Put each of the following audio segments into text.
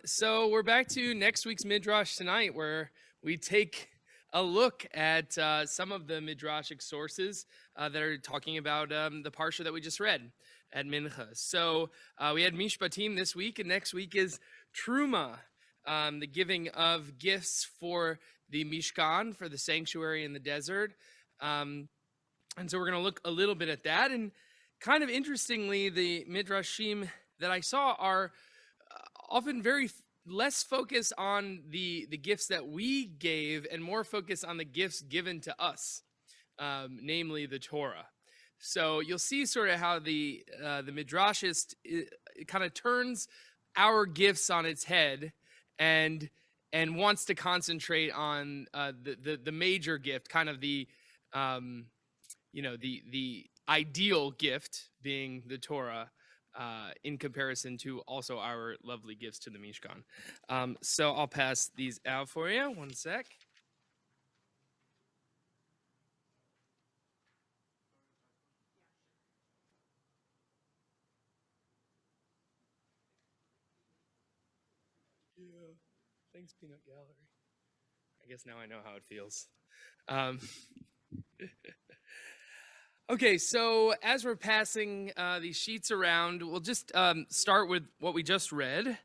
So we're back to next week's Midrash tonight, where we take a look at some of the Midrashic sources that are talking about the parsha that we just read at Mincha. So we had Mishpatim this week, and next week is Terumah, the giving of gifts for the Mishkan, for the sanctuary in the desert. And so we're going to look a little bit at that. And kind of interestingly, the Midrashim that I saw are often very less focused on the gifts that we gave and more focused on the gifts given to us, namely the Torah. So you'll see sort of how the Midrashist kind of turns our gifts on its head and wants to concentrate on the major gift, kind of the the ideal gift being the Torah, in comparison to also our lovely gifts to the Mishkan. So I'll pass these out for you. One sec. Yeah. Thanks, Peanut Gallery. I guess now I know how it feels. Okay, so as we're passing these sheets around, we'll just start with what we just read,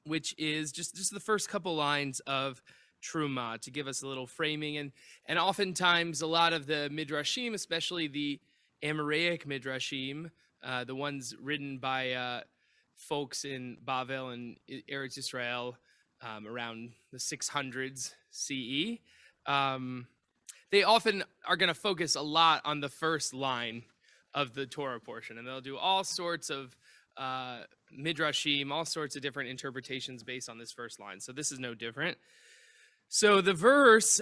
which is just the first couple lines of Terumah to give us a little framing. And oftentimes, a lot of the Midrashim, especially the Amoraic Midrashim, the ones written by folks in Bavel and Eretz Israel around the 600s CE, they often are going to focus a lot on the first line of the Torah portion, and they'll do all sorts of midrashim, all sorts of different interpretations based on this first line. So this is no different. So the verses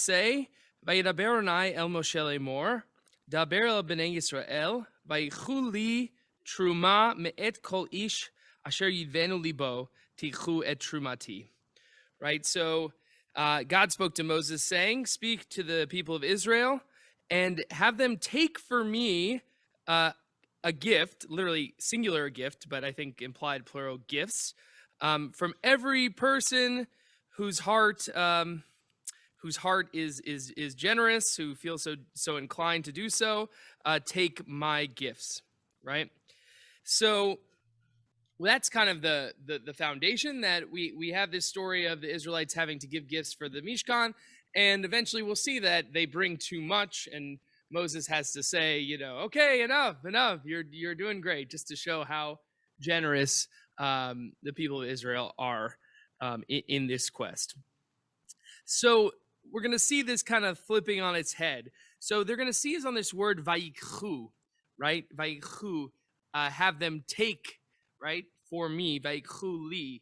say, "Vayidaber Adonai el Moshe lemor, daber el bnei Yisrael, vayichu li truma me'et kol ish asher yidvenu libo tichu et trumati." Right. So God spoke to Moses saying, "Speak to the people of Israel and have them take for me a gift," literally singular gift, but I think implied plural gifts, from every person whose heart is generous, who feels so inclined to do so. Take my gifts, right? So that's kind of the foundation, that we have this story of the Israelites having to give gifts for the Mishkan, and eventually we'll see that they bring too much, and Moses has to say, okay, enough, you're doing great, just to show how generous the people of Israel are in this quest. So we're going to see this kind of flipping on its head. So they're going to see is on this word vayikhu, right? Vayikhu, have them take, right, for me, vayikhu li.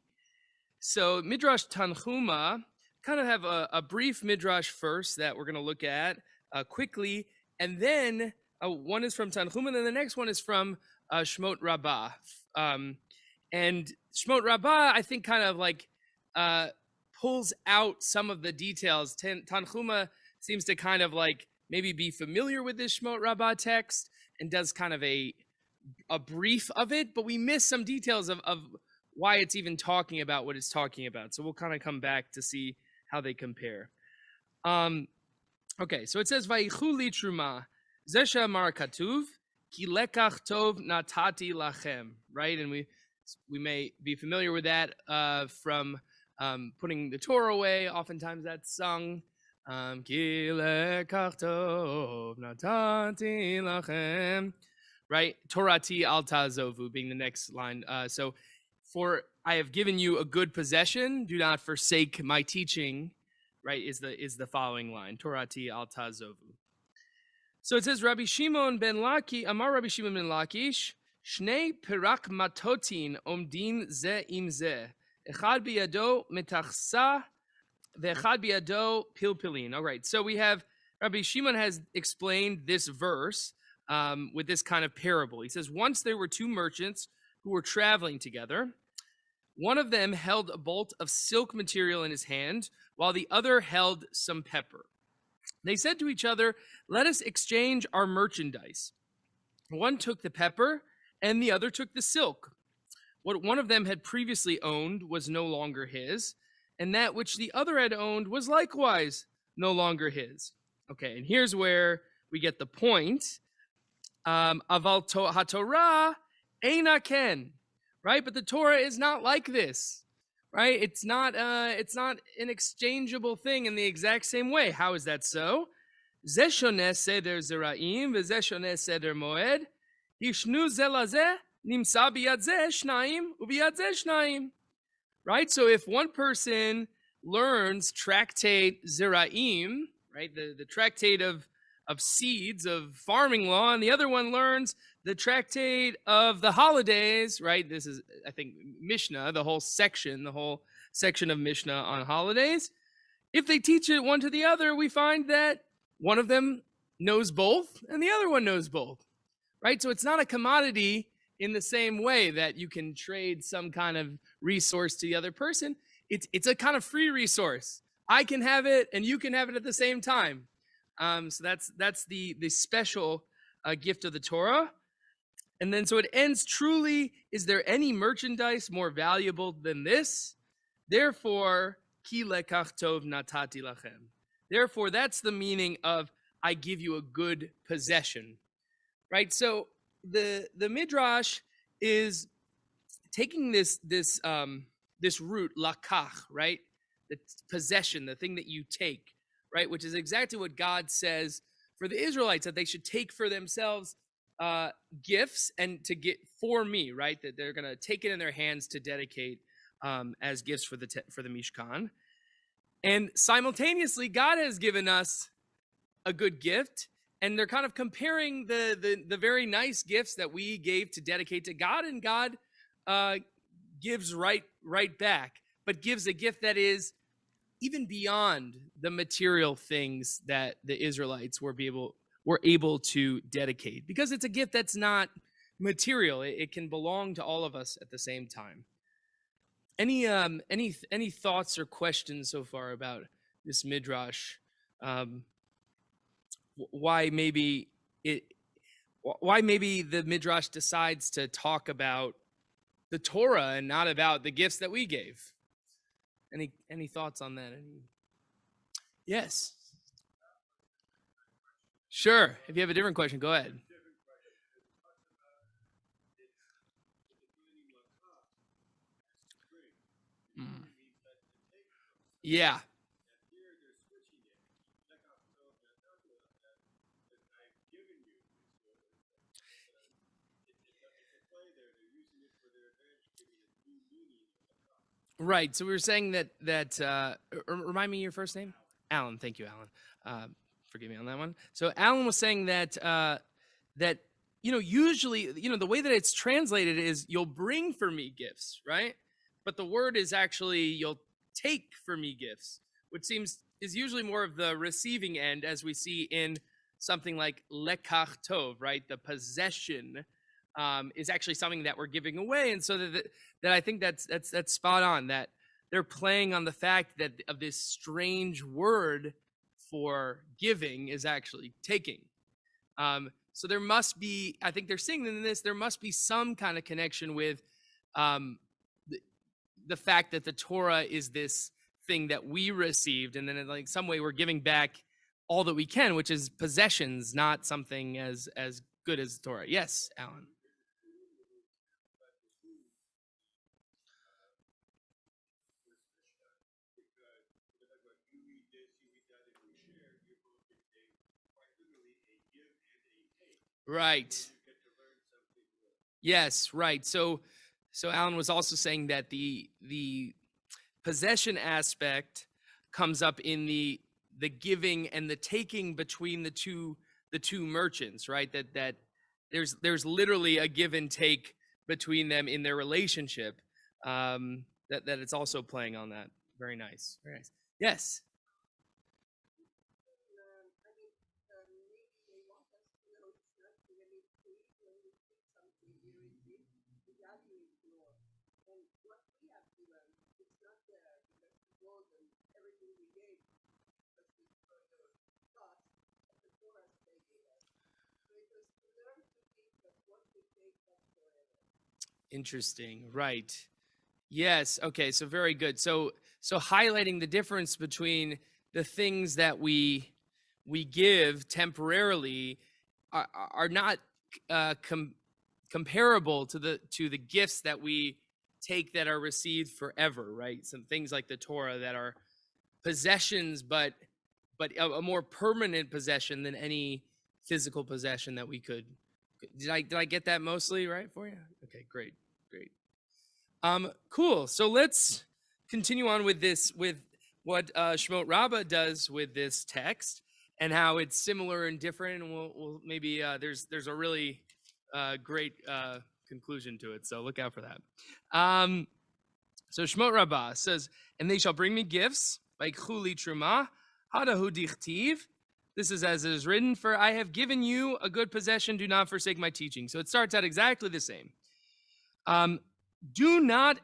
So Midrash Tanhuma, kind of have a brief Midrash first that we're going to look at quickly, and then one is from Tanhuma, and then the next one is from Shmot Rabbah. And Shmot Rabbah, I think, kind of like pulls out some of the details. Tanhuma seems to kind of like maybe be familiar with this Shmot Rabbah text and does kind of a brief of it, but we miss some details of why it's even talking about what it's talking about. So we'll kind of come back to see how they compare. Okay, so it says, "Vayichu li truma, zesha mar katuv, ki lekach tov natati lachem," right? And we may be familiar with that from putting the Torah away. Oftentimes that's sung. Ki lekach tov natati lachem. Right? Torati al tazovu being the next line. So, "For I have given you a good possession, do not forsake my teaching," right, is the following line. Torati al tazovu. So it says, Rabbi Shimon ben Lakish, Amar Rabbi Shimon ben Lakish, "Shnei pirak matotin omdin ze im ze, echad biyado metachsa, ve'echad biyado pilpilin." All right, so we have, Rabbi Shimon has explained this verse with this kind of parable. He says, once there were two merchants who were traveling together. One of them held a bolt of silk material in his hand, while the other held some pepper. They said to each other, "Let us exchange our merchandise." One took the pepper, and the other took the silk. what one of them had previously owned was no longer his, and that which the other had owned was likewise no longer his. Okay, and here's where we get the point. Aval haTorah eina ken, right? But the Torah is not like this, right? It's not an exchangeable thing in the exact same way. How is that so? Ze shoneh seder zeraim v'ze shoneh seder moed. Hishnu ze lazeh nimsa biyad ze shnaim ubiyad ze shnaim. Right? So if one person learns tractate zeraim, right, the tractate of seeds, of farming law, and the other one learns the tractate of the holidays, right? This is, I think, Mishnah, the whole section of Mishnah on holidays. If they teach it one to the other, we find that one of them knows both and the other one knows both, right? So it's not a commodity in the same way that you can trade some kind of resource to the other person. It's a kind of free resource. I can have it and you can have it at the same time. So that's the special gift of the Torah. And then so it ends, truly, is there any merchandise more valuable than this? Therefore, ki lekach tov natati lachem. Therefore, that's the meaning of I give you a good possession, right? So the Midrash is taking this root, lakach, right? The possession, the thing that you take, right? Which is exactly what God says for the Israelites, that they should take for themselves gifts and to get for me, right? That they're going to take it in their hands to dedicate as gifts for the Mishkan. And simultaneously, God has given us a good gift, and they're kind of comparing the very nice gifts that we gave to dedicate to God, and God gives right back, but gives a gift that is even beyond the material things that the Israelites were able to dedicate, because it's a gift that's not material. It can belong to all of us at the same time. Any thoughts or questions so far about this Midrash? Why maybe the Midrash decides to talk about the Torah and not about the gifts that we gave? Any thoughts on that? Yes. Sure. If you have a different question, go ahead. Yeah. Right. So we were saying that remind me your first name? Alan. Thank you, Alan. Forgive me on that one. So Alan was saying that that usually the way that it's translated is you'll bring for me gifts, right? But the word is actually you'll take for me gifts, which is usually more of the receiving end, as we see in something like lekach tov, right? The possession is actually something that we're giving away, and so that I think that's spot on. That they're playing on the fact that of this strange word for giving is actually taking. So there must be, I think they're seeing in this, there must be some kind of connection with the fact that the Torah is this thing that we received, and then in like some way we're giving back all that we can, which is possessions, not something as good as the Torah. Yes, Alan. Right. Yes, right. So Alan was also saying that the possession aspect comes up in the giving and the taking between the two merchants, right? That there's literally a give and take between them in their relationship. That it's also playing on that. Very nice. Very nice. Yes. Interesting. Right. Yes. Okay. So very good. So highlighting the difference between the things that we give temporarily are not comparable to the gifts that we take that are received forever. Right. Some things like the Torah that are possessions, but a more permanent possession than any physical possession that we could. Did I get that mostly right for you? Okay, great. Cool. So let's continue on with what Shmot Rabbah does with this text and how it's similar and different. And we'll maybe there's a really great conclusion to it. So look out for that. So Shmot Rabbah says, "And they shall bring me gifts like chuli truma hadahu dichtiv." This is as it is written, "For I have given you a good possession. Do not forsake my teaching." So it starts out exactly the same. Do not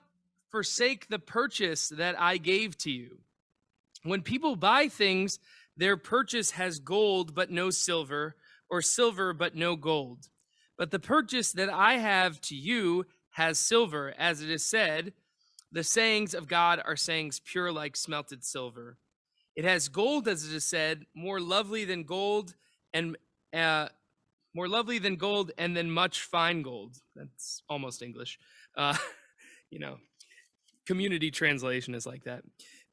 forsake the purchase that I gave to you. When people buy things, their purchase has gold but no silver, or silver but no gold. But the purchase that I have to you has silver, as it is said, the sayings of God are sayings pure like smelted silver. It has gold, as it is said, more lovely than gold, and then much fine gold. That's almost English. Community translation is like that.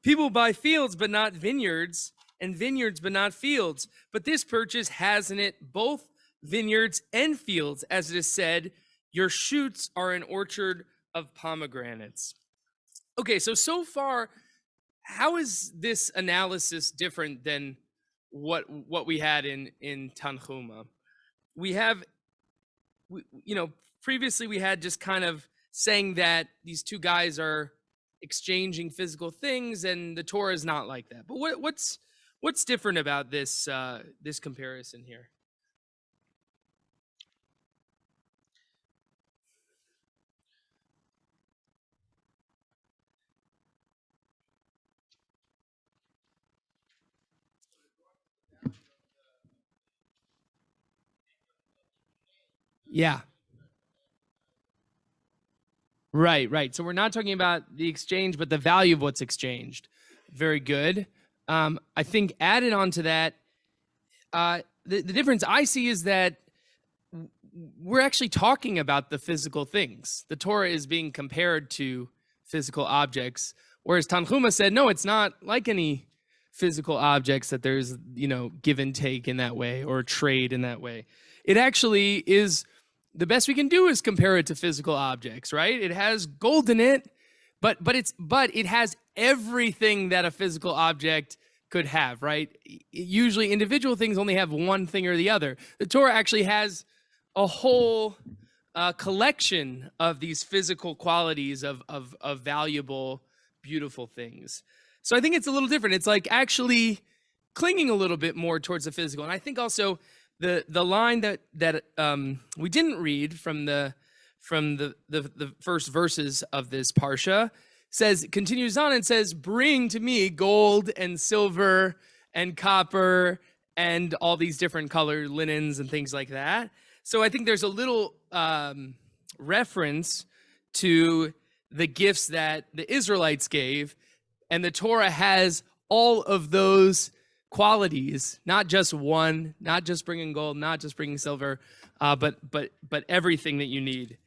People buy fields but not vineyards, and vineyards but not fields. But this purchase has in it both vineyards and fields, as it is said, your shoots are an orchard of pomegranates. Okay, so far, how is this analysis different than what we had in Terumah? Previously we had just kind of saying that these two guys are exchanging physical things, and the Torah is not like that. But what's different about this comparison here? Yeah. Right. So we're not talking about the exchange, but the value of what's exchanged. Very good. I think added on to that, the difference I see is that we're actually talking about the physical things. The Torah is being compared to physical objects, whereas Terumah said, no, it's not like any physical objects that there's, give and take in that way or trade in that way. It actually is. The best we can do is compare it to physical objects, right? It has gold in it, but it has everything that a physical object could have, right? Usually individual things only have one thing or the other. The Torah actually has a whole collection of these physical qualities of valuable, beautiful things. So I think it's a little different. It's like actually clinging a little bit more towards the physical. And I think also the line that we didn't read from the first verses of this parsha continues on and says, "Bring to me gold and silver and copper and all these different colored linens and things like that." So I think there's a little reference to the gifts that the Israelites gave, and the Torah has all of those qualities, not just one, not just bringing gold, not just bringing silver, but everything that you need,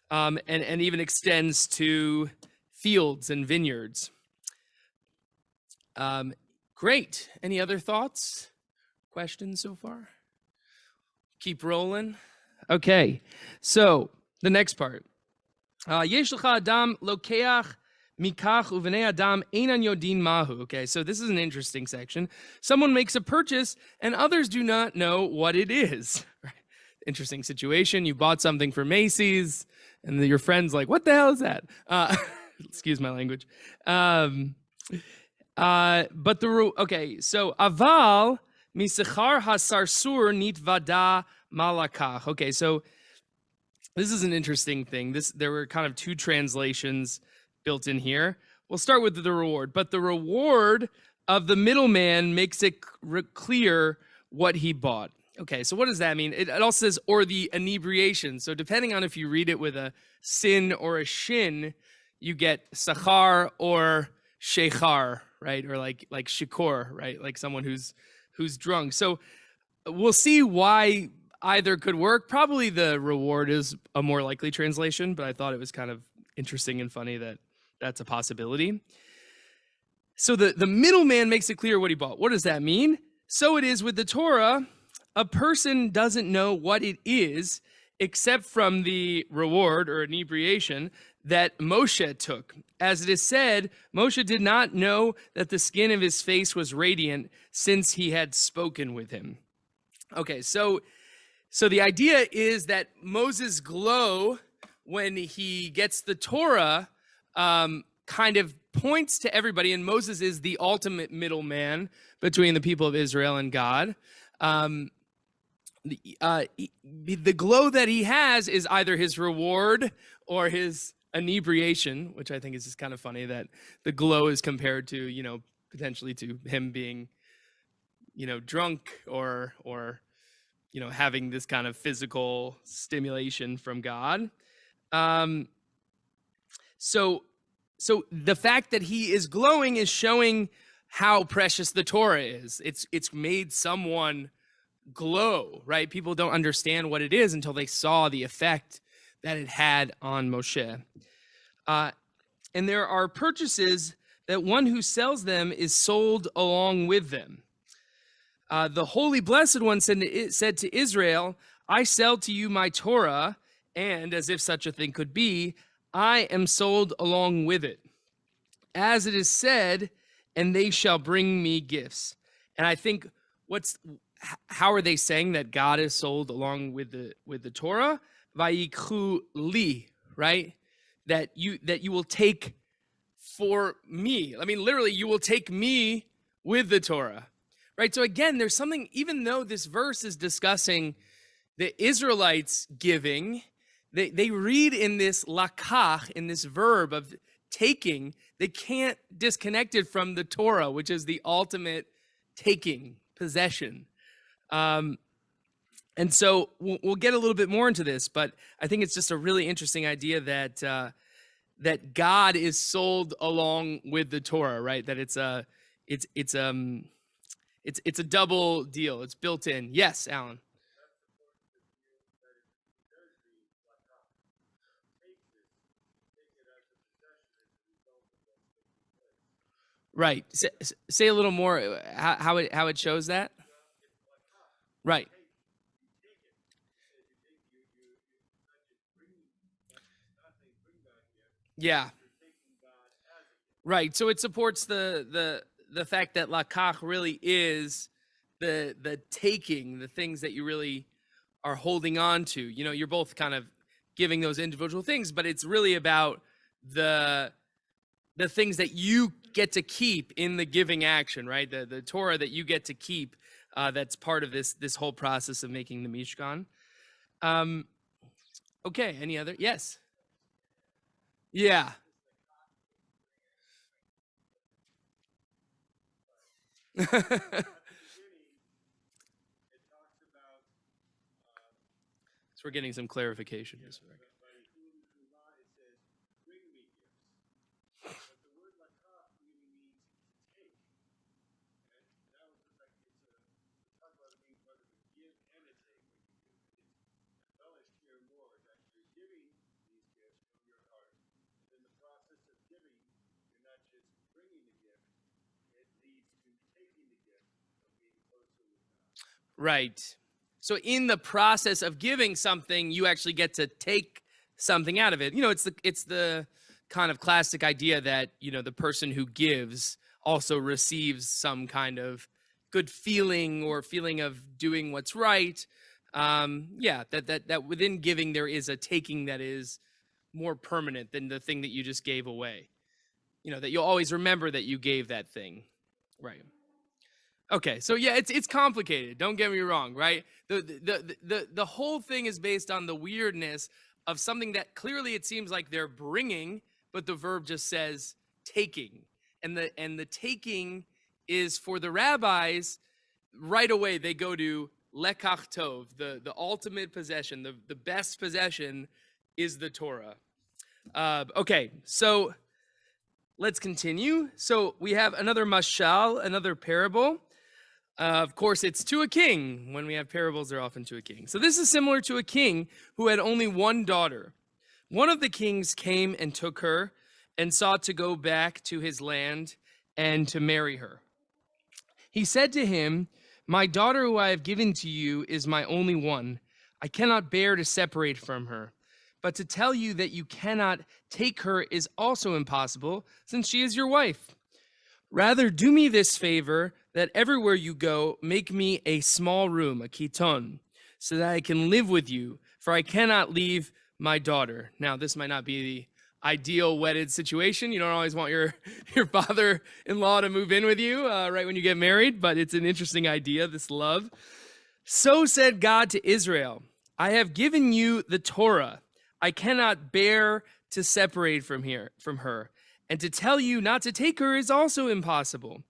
and even extends to fields and vineyards. Great. Any other thoughts, questions so far? Keep rolling. Okay. So the next part. Yesh lecha adam lokeach mikach uvenei adam einan yodin mahu. Okay, so this is an interesting section. Someone makes a purchase and others do not know what it is. Interesting situation. You bought something for Macy's and your friend's like, what the hell is that? Excuse my language. Okay, so aval misechar hasarsur nitvada malakach. Okay, so this is an interesting thing. There were kind of two translations built in here. We'll start with the reward. But the reward of the middleman makes it clear what he bought. Okay, so what does that mean? It also says, or the inebriation. So depending on if you read it with a sin or a shin, you get sachar or shechar, right? Or like shikor, right? Like someone who's drunk. So we'll see why either could work. Probably the reward is a more likely translation, but I thought it was kind of interesting and funny that that's a possibility. So the middleman makes it clear what he bought. What does that mean? So it is with the Torah. A person doesn't know what it is except from the reward or inebriation that Moshe took. As it is said, Moshe did not know that the skin of his face was radiant since he had spoken with him. Okay, so the idea is that Moses' glow when he gets the Torah kind of points to everybody, and Moses is the ultimate middleman between the people of Israel and God. The glow that he has is either his reward or his inebriation, which I think is just kind of funny that the glow is compared to, potentially to him being, drunk or having this kind of physical stimulation from God. So the fact that he is glowing is showing how precious the Torah is. It's made someone glow, right? People don't understand what it is until they saw the effect that it had on Moshe. And there are purchases that one who sells them is sold along with them. The Holy Blessed One said to Israel, I sell to you my Torah, and as if such a thing could be, I am sold along with it. As it is said, and they shall bring me gifts. And I think how are they saying that God is sold along with the Torah? Vayikhu li, right? That you will take for me. I mean, literally, you will take me with the Torah, right? So again, there's something, even though this verse is discussing the Israelites giving, they read in this lakach, in this verb of taking, they can't disconnect it from the Torah, which is the ultimate taking, possession. And so we'll get a little bit more into this, but I think it's just a really interesting idea that God is sold along with the Torah, right? That it's a double deal. It's built in. Yes, Alan. Right. Say a little more how it shows that. Right. Yeah. Right. So it supports the fact that lakach really is the taking, the things that you really are holding on to. You're both kind of giving those individual things, but it's really about the things that you get to keep in the giving action, right? The Torah that you get to keep, that's part of this whole process of making the Mishkan. Okay, any other? Yes. Yeah. So we're getting some clarification. Right. So in the process of giving something, you actually get to take something out of it. It's the kind of classic idea that, the person who gives also receives some kind of good feeling or feeling of doing what's right. That within giving there is a taking that is more permanent than the thing that you just gave away. That you'll always remember that you gave that thing. Right. Okay, so yeah, it's complicated. Don't get me wrong, right? The whole thing is based on the weirdness of something that clearly it seems like they're bringing, but the verb just says taking, and the taking is for the rabbis. Right away, they go to lekach tov, the ultimate possession, the best possession is the Torah. Okay, so let's continue. So we have another mashal, another parable. Of course, it's to a king. When we have parables, they're often to a king. So this is similar to a king who had only one daughter. One of the kings came and took her and sought to go back to his land and to marry her. He said to him, "My daughter who I have given to you is my only one. I cannot bear to separate from her. But to tell you that you cannot take her is also impossible, since she is your wife. Rather, do me this favor, that everywhere you go, make me a small room, a kiton, so that I can live with you, for I cannot leave my daughter." Now, this might not be the ideal wedded situation. You don't always want your father-in-law to move in with you right when you get married, but it's an interesting idea, this love. "So said God to Israel, I have given you the Torah. I cannot bear to separate from her, and to tell you not to take her is also impossible.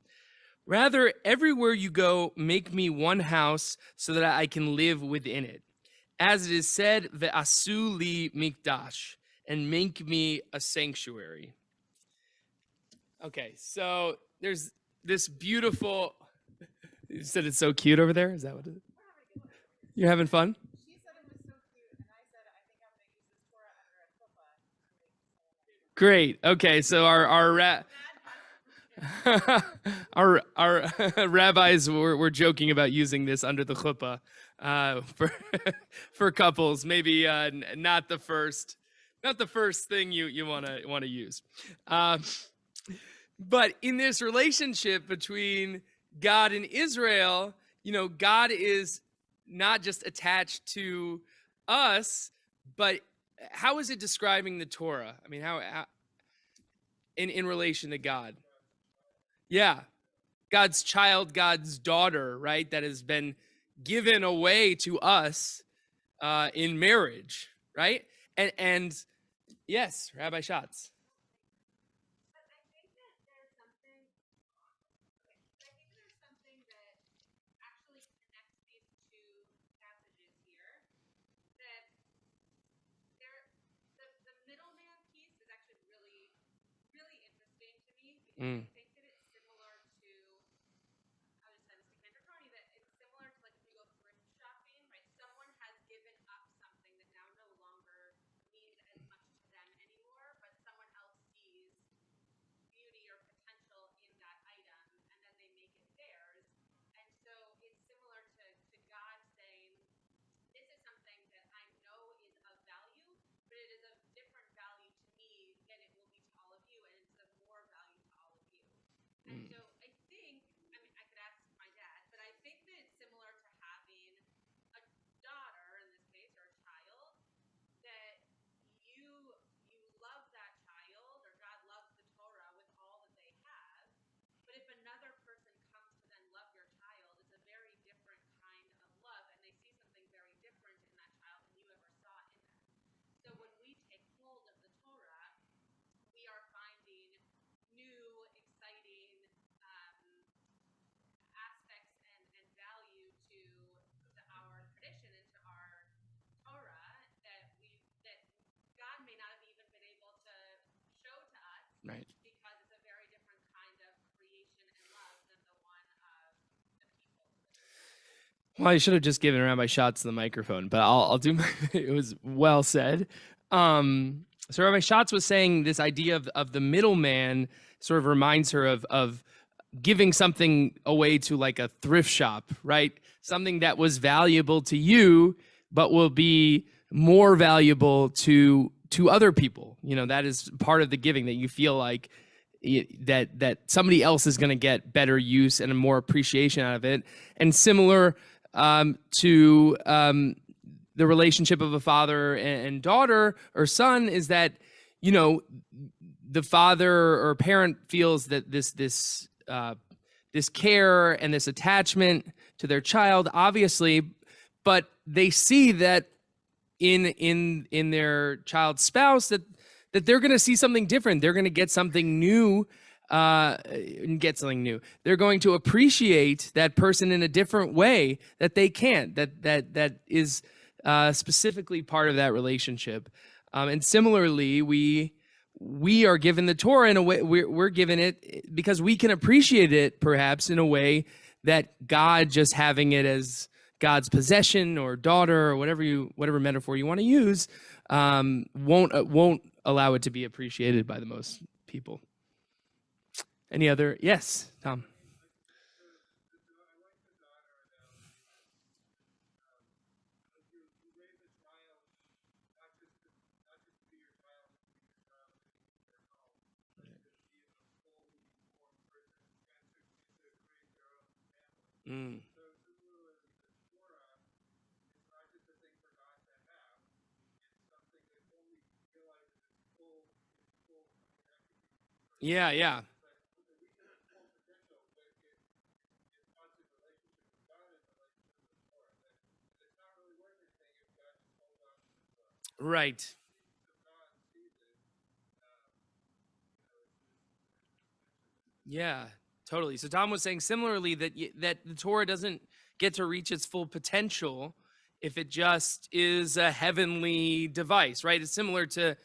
Rather, everywhere you go, make me one house so that I can live within it. As it is said, ve'asu li mikdash, and make me a sanctuary." Okay, so there's this beautiful, you said it's so cute over there? Is that what it is? You're having fun? She said it was so cute, and I said, I think I'm going to use this Torah under a chuppah. Great. Okay, so our rabbis were joking about using this under the chuppah for couples. Maybe not the first thing you want to use. But in this relationship between God and Israel, God is not just attached to us, but how is it describing the Torah? I mean, how in relation to God? Yeah, God's child, God's daughter, right? That has been given away to us in marriage, right? And yes, Rabbi Schatz. But I think that there's something that actually connects these two passages here. That the middleman piece is actually really, really interesting to me, because I think that it's similar to, I was saying this to Kendra Coney, that it's similar to like if you go thrift shopping, right? Someone has given up something that now no longer means as much to them anymore, but someone else sees beauty or potential in that item, and then they make it theirs. And so it's similar to God saying, this is something that I know is of value, but it is of different value to me than it will be to all of you, and it's of more value to all of you. And so I think, I mean, I could ask my dad, but I think that it's similar to having a daughter, in this case, or a child, that you love that child, or God loves the Torah with all that they have. But if another person comes to then love your child, it's a very different kind of love, and they see something very different in that child than you ever saw in them. So when we take hold of the Torah, we are finding new, exciting aspects and value to our tradition and to our Torah that God may not have even been able to show to us, Right. because it's a very different kind of creation and love than the one of the people. Well, I should have just given Rabbi Schatz the microphone, but I'll do my, it was well said. So Rabbi Schatz was saying this idea of the middleman sort of reminds her of giving something away to like a thrift shop, right? Something that was valuable to you, but will be more valuable to other people. That is part of the giving, that you feel like that somebody else is going to get better use and more appreciation out of it. And similar to the relationship of a father and daughter or son is that, the father or parent feels that this care and this attachment to their child, obviously, but they see that in their child's spouse that they're going to see something different. They're going to get something new and get something new. They're going to appreciate that person in a different way that they can't. That is specifically part of that relationship. And similarly, we are given the Torah in a way, we're given it because we can appreciate it perhaps in a way that God, just having it as God's possession or daughter or whatever metaphor you want to use, won't allow it to be appreciated by the most people. Any other? Yes, Tom. Mm. Yeah, yeah. Right. Yeah, totally. So Tom was saying similarly that that the Torah doesn't get to reach its full potential if it just is a heavenly device, right? It's similar to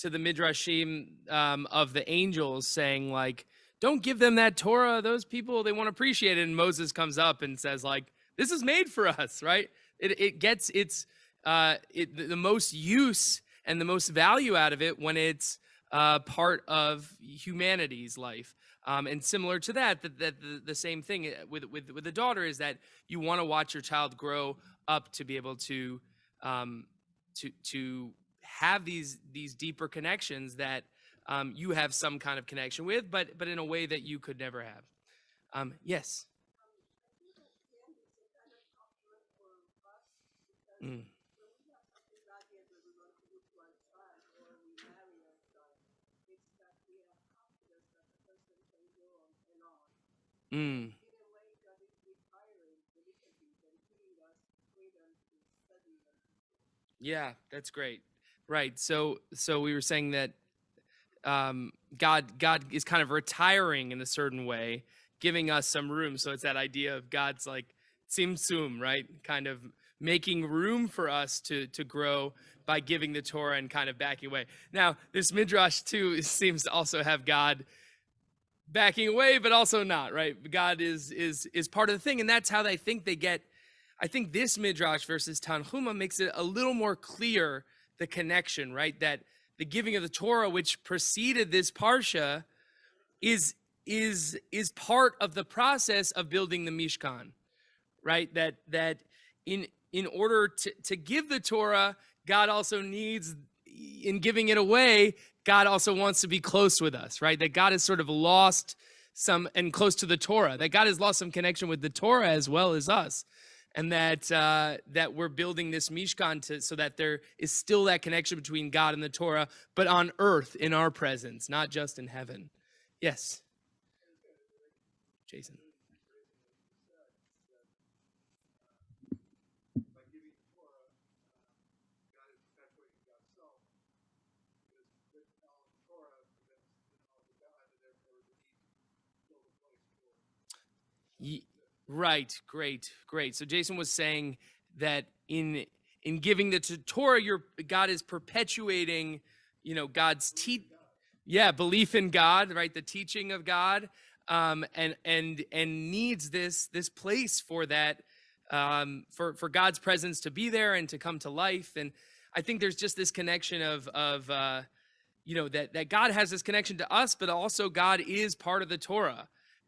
the Midrashim of the angels saying, like, don't give them that Torah. Those people, they won't appreciate it. And Moses comes up and says, like, this is made for us, right? It gets the most use and the most value out of it when it's part of humanity's life. And similar to that, the same thing with the daughter is that you want to watch your child grow up to be able to have these deeper connections that you have some kind of connection with, but in a way that you could never have. Yes. Mm. Mm. Yeah, that's great. Right. So we were saying that God is kind of retiring in a certain way, giving us some room. So it's that idea of God's like tzimtzum, right? Kind of making room for us to grow by giving the Torah and kind of backing away. Now, this Midrash too seems to also have God backing away, but also not, right? God is part of the thing, and that's how they think they get. I think this Midrash versus Tanhuma makes it a little more clear the connection, right? That the giving of the Torah, which preceded this parsha, is part of the process of building the Mishkan, right? That in order to give the Torah, God also needs, in giving it away, God also wants to be close with us, right? That God has sort of lost some, and close to the Torah, that God has lost some connection with the Torah as well as us. And that we're building this Mishkan so that there is still that connection between God and the Torah, but on earth in our presence, not just in heaven. Yes, Jason. Right, great. So Jason was saying that in giving the Torah, God is perpetuating, God's belief in God, right? The teaching of God, and needs this place for that, for God's presence to be there and to come to life. And I think there's just this connection of that God has this connection to us, but also God is part of the Torah.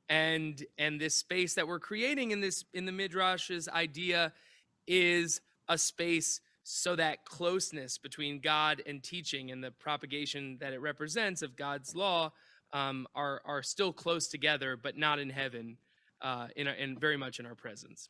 And this space that we're creating in the Midrash's idea is a space so that closeness between God and teaching and the propagation that it represents of God's law are still close together, but not in heaven, and very much in our presence.